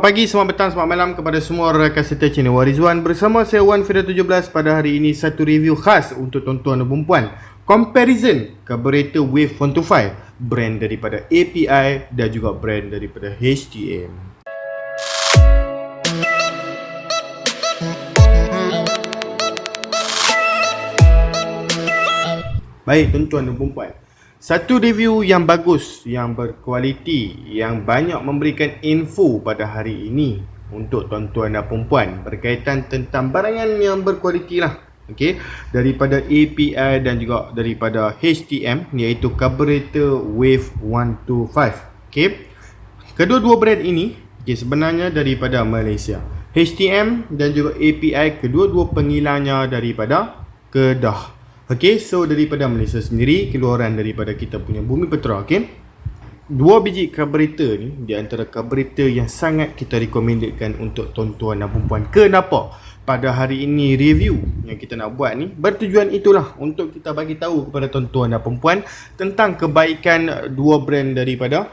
pagi, selamat petang, selamat malam kepada semua rakan serta channel Warizwan. Bersama saya Wan Fira 17 pada hari ini satu review khas untuk tuan-tuan dan perempuan. Comparison carburetor Wave 125, brand daripada API dan juga brand daripada HTM. Baik tuan-tuan dan perempuan, satu review yang bagus, yang berkualiti, yang banyak memberikan info pada hari ini untuk tuan-tuan dan perempuan berkaitan tentang barangan yang berkualiti lah. Okey, daripada API dan juga daripada HTM, iaitu carburetor Wave 125. Okey, kedua-dua brand ini sebenarnya daripada Malaysia. HTM dan juga API, kedua-dua pengilangnya daripada Kedah. Okey, so daripada Malaysia sendiri, keluaran daripada kita punya Bumi Putra. Okey, dua biji carburetor ni di antara carburetor yang sangat kita recommendedkan untuk tuan-tuan dan perempuan. Kenapa? Pada hari ini review yang kita nak buat ni bertujuan itulah, untuk kita bagi tahu kepada tuan-tuan dan perempuan tentang kebaikan dua brand daripada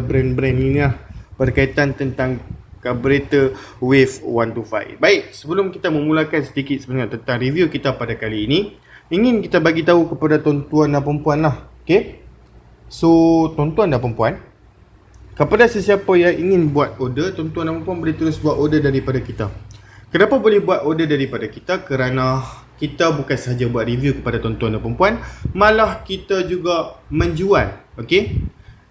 brand-brand ini lah, berkaitan tentang carburetor Wave 125. Baik, sebelum kita memulakan sedikit sebenarnya tentang review kita pada kali ini, ingin kita bagi tahu kepada tuan-tuan dan perempuan lah. Okey, so tuan-tuan dan perempuan, kepada sesiapa yang ingin buat order, tuan-tuan dan perempuan boleh terus buat order daripada kita. Kenapa boleh buat order daripada kita? Kerana kita bukan sahaja buat review kepada tuan-tuan dan perempuan, malah kita juga menjual. Okey,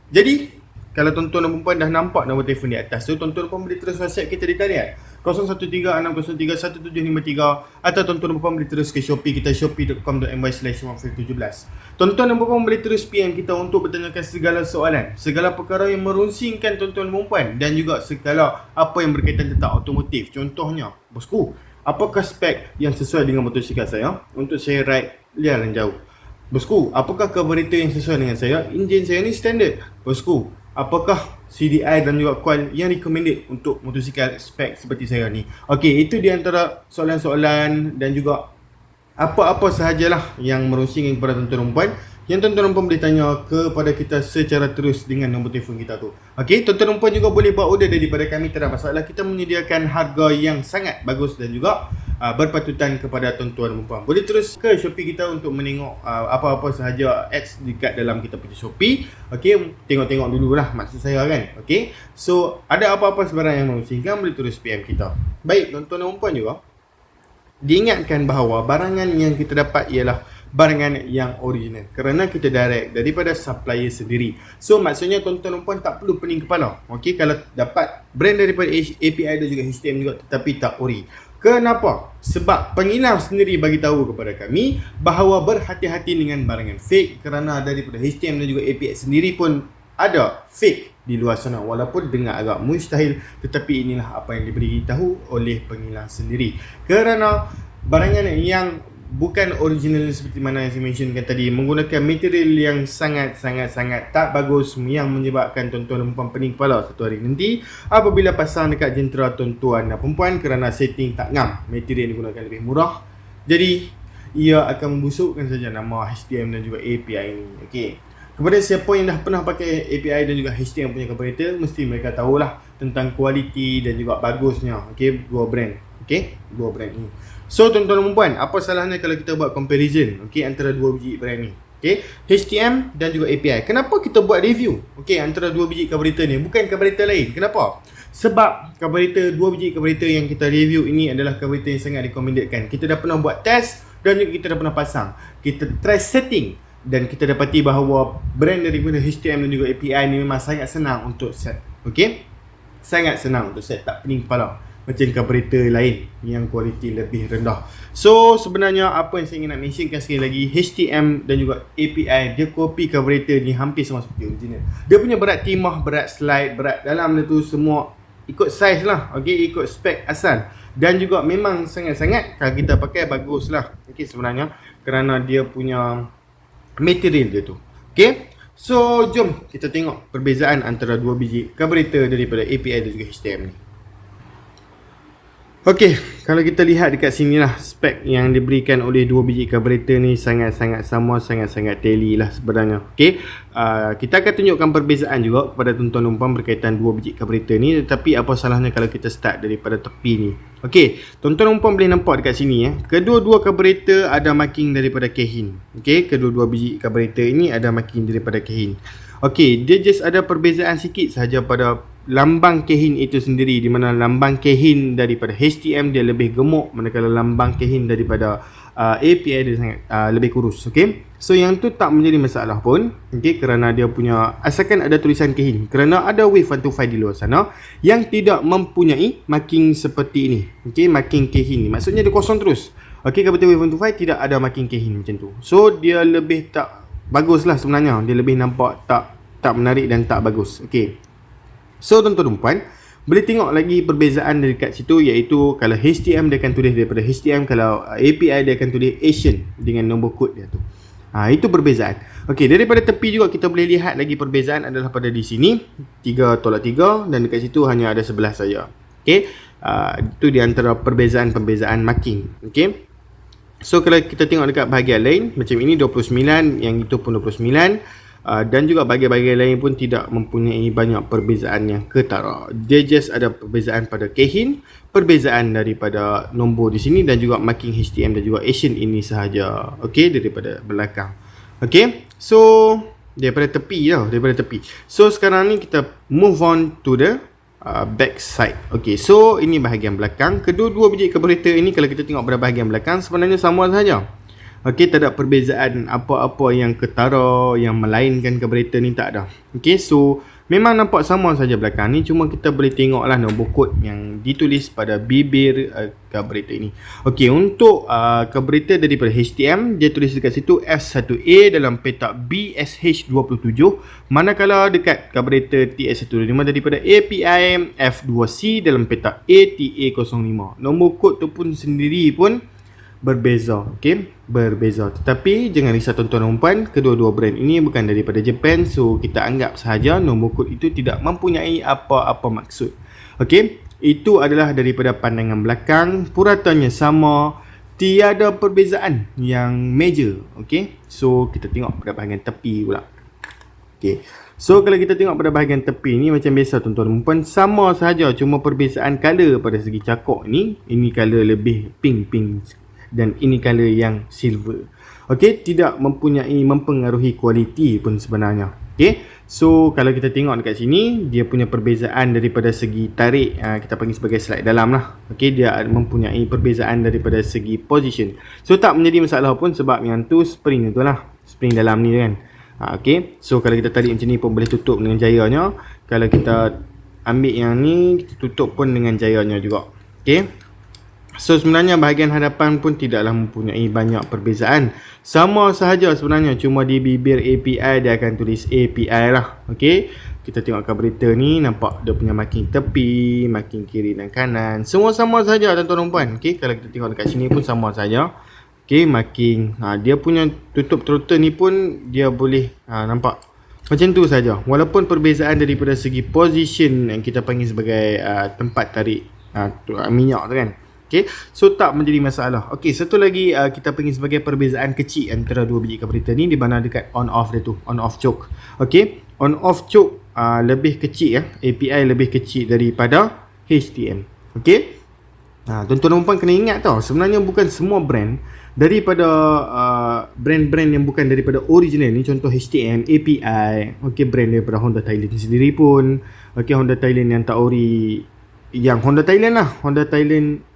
jadi kalau tuan-tuan dan perempuan dah nampak nombor telefon di atas tu, tuan-tuan dan perempuan boleh terus WhatsApp kita di talian 0136031753, atau tuan-tuan dan perempuan boleh terus ke Shopee kita, shopee.com.my/117. Tuan-tuan dan perempuan boleh terus PM kita untuk bertanyakan segala soalan, segala perkara yang merunsingkan tuan-tuan dan perempuan, dan juga segala apa yang berkaitan tentang otomotif. Contohnya, bosku, apakah spek yang sesuai dengan motosikal saya untuk saya ride jalan jauh? Bosku, apakah carburetor yang sesuai dengan saya? Enjin saya ni standard. Bosku, apakah CDI dan juga coil yang recommended untuk motosikal spek seperti saya ni? Okey, itu di antara soalan-soalan dan juga apa-apa sahajalah yang merungsingkan kepada tuan-tuan dan perempuan, yang tuan-tuan dan perempuan boleh tanya kepada kita secara terus dengan nombor telefon kita tu. Okey, tuan-tuan dan perempuan juga boleh buat order daripada kami, tak ada masalah. Kita menyediakan harga yang sangat bagus dan juga berpatutan kepada tuan-tuan dan perempuan. Boleh terus ke Shopee kita untuk menengok apa-apa sahaja ads dekat dalam kita punya Shopee. Okey, tengok-tengok dululah, maksud saya kan. Okey, so ada apa-apa sebarang yang merungsingkan, boleh terus PM kita. Baik, tuan-tuan dan perempuan juga diingatkan bahawa barangan yang kita dapat ialah barangan yang original, kerana kita direct daripada supplier sendiri. So maksudnya tuan-tuan dan puan tak perlu pening kepala. Okey, kalau dapat brand daripada API dan juga HTM juga tetapi tak ori. Kenapa? Sebab pengilang sendiri bagi tahu kepada kami bahawa berhati-hati dengan barangan fake, kerana daripada HTM dan juga API sendiri pun ada fake di luar sana, walaupun dengar agak mustahil, tetapi inilah apa yang diberi tahu oleh pengilang sendiri. Kerana barangan yang bukan original seperti mana yang saya mentionkan tadi, menggunakan material yang sangat-sangat tak bagus, yang menyebabkan tuan-tuan dan perempuan pening kepala satu hari nanti apabila pasang dekat jentera tuan-tuan dan perempuan, kerana setting tak ngam, material yang digunakan lebih murah, jadi ia akan membusukkan saja nama HTM dan juga API ini. Okey, kepada siapa yang dah pernah pakai API dan juga HTM punya carburetor, mesti mereka tahulah tentang kualiti dan juga bagusnya. Okey, dua brand. Okey, dua brand ini. So tuan-tuan dan perempuan, apa salahnya kalau kita buat comparison, okey, antara dua biji brand ni? Okey, HTM dan juga API. Kenapa kita buat review? Okey, antara dua biji carburetor ni, bukan carburetor lain. Kenapa? Sebab carburetor, dua biji carburetor yang kita review ini adalah carburetor yang sangat recommendedkan. Kita dah pernah buat test dan juga kita dah pernah pasang. Kita try setting dan kita dapati bahawa brand daripada HTM dan juga API ni memang sangat senang untuk set. Okey, sangat senang untuk set, tak pening kepala macam carburetor lain yang kualiti lebih rendah. So sebenarnya apa yang saya ingin nak mentionkan sekali lagi, HTM dan juga API, dia kopi carburetor ni hampir sama seperti original. Dia punya berat timah, berat slide, berat dalam dia tu semua ikut size lah. Okey, ikut spek asal. Dan juga memang sangat-sangat kalau kita pakai bagus lah. Okey, sebenarnya kerana dia punya material dia tu. Okey, so jom kita tengok perbezaan antara dua biji carburetor daripada API dan juga HTM ni. Okey, kalau kita lihat dekat sini lah, spek yang diberikan oleh dua biji karburator ni sangat-sangat sama, sangat-sangat tally lah sebenarnya. Okey, kita akan tunjukkan perbezaan juga kepada tuan-tuan dan puan berkaitan dua biji karburator ni, tetapi apa salahnya kalau kita start daripada tepi ni. Okey, tuan-tuan dan puan boleh nampak dekat sini kedua-dua karburator ada marking daripada Keihin. Okey, kedua-dua biji karburator ini ada marking daripada Keihin. Okey, dia just ada perbezaan sikit sahaja pada lambang Keihin itu sendiri, di mana lambang Keihin daripada HTM dia lebih gemuk, manakala lambang Keihin daripada API dia sangat lebih kurus. Okey, so yang tu tak menjadi masalah pun, okey, kerana dia punya asalkan ada tulisan Keihin, kerana ada Wave 125 di luar sana yang tidak mempunyai marking seperti ini. Okey, marking Keihin ni maksudnya dia kosong terus. Okey, karburator Wave 125 tidak ada marking Keihin macam tu, so dia lebih tak bagus lah sebenarnya, dia lebih nampak tak menarik dan tak bagus. Okey, so tuan-tuan dan puan boleh tengok lagi perbezaan dekat situ, iaitu kalau HTM dia akan tulis daripada HTM, kalau API dia akan tulis Asian dengan nombor kod dia tu. Itu perbezaan. Okey, daripada tepi juga kita boleh lihat lagi perbezaan adalah pada di sini 3/3 dan dekat situ hanya ada 11 saja. Okey, itu di antara perbezaan marking. Okey, so kalau kita tengok dekat bahagian lain macam ini 29, yang itu pun 29. Dan juga bahagian-bahagian lain pun tidak mempunyai banyak perbezaan yang ketara. Dia just ada perbezaan pada Keihin, perbezaan daripada nombor di sini dan juga marking HTM dan juga Asian ini sahaja. Okey, daripada belakang. Okey, so daripada tepi. So sekarang ni kita move on to the back side. Okey, so ini bahagian belakang. Kedua-dua biji karburator ini kalau kita tengok pada bahagian belakang sebenarnya sama sahaja. Okey, tak ada perbezaan apa-apa yang ketara, yang melainkan karburator ni, tak ada. Okey, so memang nampak sama saja belakang ni, cuma kita boleh tengoklah nombor kod yang ditulis pada bibir karburator ini. Okey, untuk karburator daripada HTM dia tulis dekat situ F1A dalam petak BSH27, manakala dekat karburator TS125 daripada API F2C dalam petak ATA05. Nombor kod tu pun sendiri pun berbeza. Okey, berbeza. Tetapi jangan risau tuan-tuan dan puan, kedua-dua brand ini bukan daripada Japan, so kita anggap sahaja nombor kod itu tidak mempunyai apa-apa maksud. Okey, itu adalah daripada pandangan belakang, puratannya sama, tiada perbezaan yang major. Okey, so kita tengok pada bahagian tepi pula. Okey, so kalau kita tengok pada bahagian tepi ni macam biasa tuan-tuan dan puan, sama sahaja, cuma perbezaan color pada segi cakok ni, ini color lebih pink dan ini color yang silver. Okey, tidak mempengaruhi kualiti pun sebenarnya. Okey, so kalau kita tengok dekat sini, dia punya perbezaan daripada segi tarik, kita panggil sebagai slide dalam lah. Okey, dia mempunyai perbezaan daripada segi position. So tak menjadi masalah pun sebab yang tu spring tu lah, spring dalam ni kan. Okey, so kalau kita tarik macam ni pun boleh tutup dengan jayanya. Kalau kita ambil yang ni, kita tutup pun dengan jayanya juga. Okey, so sebenarnya bahagian hadapan pun tidaklah mempunyai banyak perbezaan. Sama sahaja sebenarnya, cuma di bibir API dia akan tulis API lah. Okey, kita tengok karburator ni, nampak dia punya marking tepi, marking kiri dan kanan, semua sama sahaja tuan-tuan dan puan. Okey, kalau kita tengok dekat sini pun sama sahaja. Okey, marking dia punya tutup throttle ni pun dia boleh nampak macam tu saja. Walaupun perbezaan daripada segi position yang kita panggil sebagai tempat tarik minyak tu kan. Okay, so tak menjadi masalah. Okay, satu lagi kita panggil sebagai perbezaan kecil antara dua biji karburator ni, di mana dekat on off dia tu, on off choke. Okay, on off choke lebih kecil API lebih kecil daripada HTM. Okay, tuan-tuan dan puan kena ingat tau, sebenarnya bukan semua brand daripada brand-brand yang bukan daripada original ni, contoh HTM, API, okay, brand daripada Honda Thailand sendiri pun, okay, Honda Thailand yang tak ori, yang Honda Thailand lah, Honda Thailand.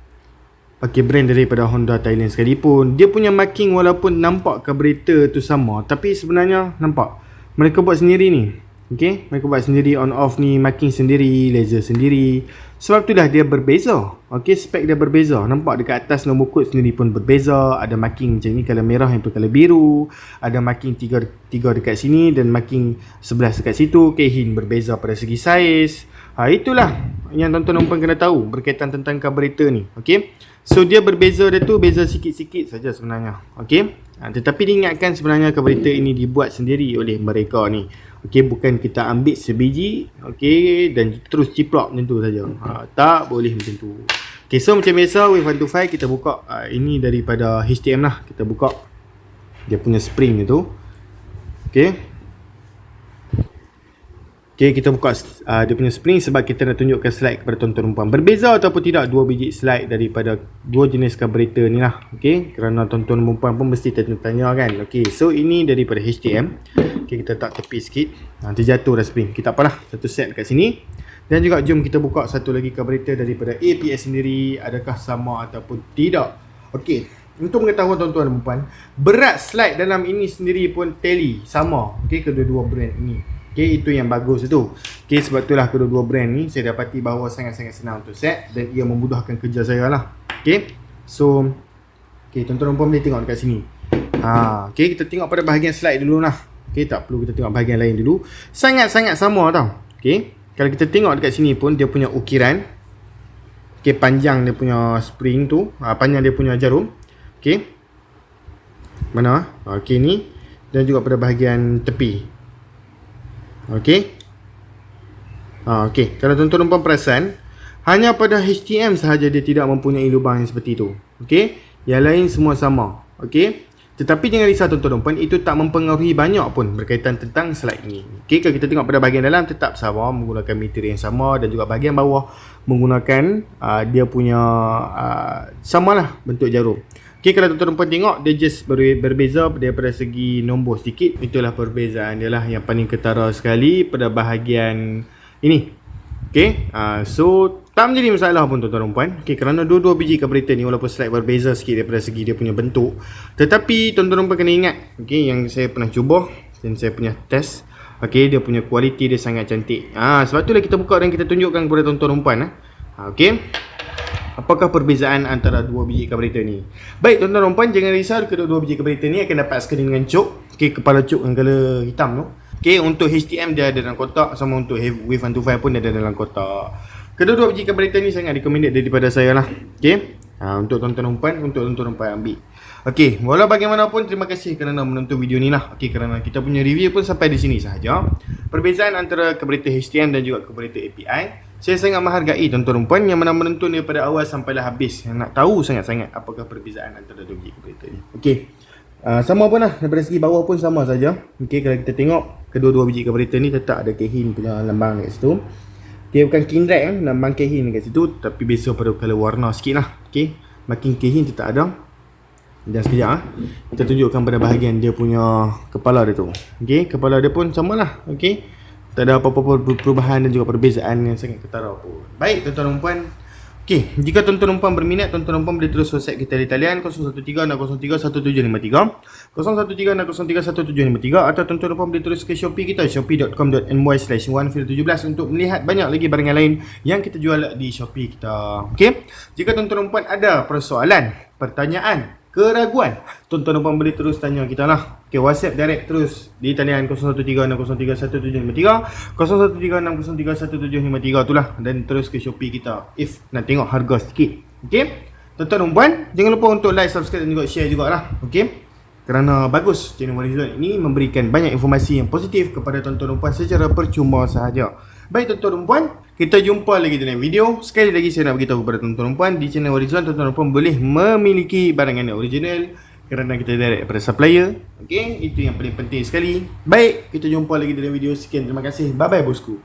Okay, brand daripada Honda Thailand sekalipun, dia punya marking walaupun nampak karburator tu sama, tapi sebenarnya nampak mereka buat sendiri ni. Okay, mereka buat sendiri, on off ni marking sendiri, laser sendiri. Sebab tu dah dia berbeza. Okay, spek dia berbeza. Nampak dekat atas nombor kod sendiri pun berbeza. Ada marking macam ni color merah, yang tu color biru. Ada marking 3 dekat sini dan marking 11 dekat situ. Keihin berbeza pada segi saiz. Itulah yang tuan-tuan dan puan kena tahu berkaitan tentang karburator ni. Okay, so dia berbeza, dia tu beza sikit-sikit saja sebenarnya. Okay, tetapi diingatkan sebenarnya karburator ini dibuat sendiri oleh mereka ni. Okay, bukan kita ambil sebiji, okay, dan terus ciplak macam tu saja. Tak boleh macam tu. Okay, so macam biasa Wave 125 kita buka ini daripada HTM lah. Kita buka dia punya spring itu. Okay. Okay, kita buka dia punya spring sebab kita nak tunjukkan slide kepada tuan-tuan dan puan. Berbeza ataupun tidak 2 biji slide daripada 2 jenis carburetor ni lah. Okay, kerana tuan-tuan dan puan pun mesti tanya kan. Okay, so ini daripada HTM. Okay, kita tak tepi sikit. Terjatuh dah spring. Kita apalah, satu set kat sini. Dan juga jom kita buka satu lagi carburetor daripada APS sendiri. Adakah sama ataupun tidak. Okay, untuk mengetahui tuan-tuan dan puan, berat slide dalam ini sendiri pun tally sama. Okay, kedua-dua brand ini. Okay, itu yang bagus tu. Okay, sebab itulah kedua-dua brand ni saya dapati bahawa sangat-sangat senang untuk set dan ia memudahkan kerja saya lah. Okay, so okay, tuan-tuan dan puan boleh tengok dekat sini. Okay, kita tengok pada bahagian slide dulu lah. Okay, tak perlu kita tengok bahagian lain dulu. Sangat-sangat sama tau. Okay, kalau kita tengok dekat sini pun dia punya ukiran. Okay, panjang dia punya spring tu, panjang dia punya jarum. Okay, mana? Okay, ni. Dan juga pada bahagian tepi. Okey. Okey, kalau tuan-tuan dan puan perasan, hanya pada HTM sahaja dia tidak mempunyai lubang yang seperti itu. Okey, yang lain semua sama. Okey. Tetapi jangan risau tuan-tuan dan puan, itu tak mempengaruhi banyak pun berkaitan tentang slide ini. Okey, kalau kita tengok pada bahagian dalam tetap sama, menggunakan meter yang sama dan juga bahagian bawah menggunakan dia punya samalah bentuk jarum. Okay, kalau tuan-tuan dan puan tengok, dia just berbeza daripada segi nombor sedikit. Itulah perbezaan dia lah yang paling ketara sekali pada bahagian ini. Okay, so tak menjadi masalah pun tuan-tuan dan puan. Okay, kerana dua-dua biji carburetor ni walaupun slide berbeza sikit daripada segi dia punya bentuk, tetapi tuan-tuan dan puan kena ingat, okay, yang saya pernah cuba dan saya punya test, okay, dia punya kualiti dia sangat cantik. Sebab itulah kita buka dan kita tunjukkan kepada tuan-tuan dan puan. Okay, apakah perbezaan antara dua biji carburetor ni? Baik tuan-tuan dan puan, jangan risau, kedua-dua biji carburetor ni akan dapat skrin dengan cok. Okay, kepala cok yang color hitam tu. Okay, untuk HTM dia ada dalam kotak, sama untuk Wave 125 pun dia ada dalam kotak. Kedua-dua biji carburetor ni sangat recommended daripada saya lah. Okay, untuk tuan-tuan dan puan, untuk tuan-tuan dan puan ambil. Okay, walau bagaimanapun terima kasih kerana menonton video ni lah. Okay, kerana kita punya review pun sampai di sini sahaja. Perbezaan antara carburetor HTM dan juga carburetor API, saya sangat menghargai tuan-tuan dan puan yang mana menonton daripada awal sampailah habis, yang nak tahu sangat-sangat apakah perbezaan antara dua biji carburetor ni. Okay, sama pun lah, daripada segi bawah pun sama saja. Okay, kalau kita tengok kedua-dua biji carburetor ni tetap ada Keihin punya lambang dekat situ. Okay, bukan Kinrek lambang Keihin dekat situ, tapi biasa pada color warna sikit lah. Okay, makin Keihin tetap ada. Dan sekejap kita tunjukkan pada bahagian dia punya kepala dia tu. Okay, kepala dia pun sama lah. Okay, tak ada apa-apa perubahan dan juga perbezaan yang sangat ketara pun. Baik tuan-tuan dan puan. Okay, jika tuan-tuan dan puan berminat, tuan-tuan dan puan boleh terus WhatsApp kita di talian 013-603-1753, 013-603-1753, atau tuan-tuan dan puan boleh terus ke Shopee kita, shopee.com.my/1feel17 untuk melihat banyak lagi barangan lain yang kita jual di Shopee kita. Okay, jika tuan-tuan dan puan ada persoalan, pertanyaan, keraguan, tuan-tuan dan puan boleh terus tanya kita lah. Okay, WhatsApp direct terus di talian 013-603-1753, 013-603-1753 tu lah, dan terus ke Shopee kita if nak tengok harga sikit. Okay, tuan-tuan dan puan, jangan lupa untuk like, subscribe dan juga share jugalah. Okay, kerana bagus channel Horizon ini memberikan banyak informasi yang positif kepada tuan-tuan dan puan secara percuma sahaja. Baik tuan-tuan dan puan, kita jumpa lagi dalam video. Sekali lagi saya nak beritahu kepada tuan-tuan dan puan, di channel Horizon tuan-tuan dan puan boleh memiliki barangan yang original kerana kita direct daripada supplier. Okay, itu yang paling penting sekali. Baik, kita jumpa lagi dalam video. Sekian, terima kasih. Bye bye bosku.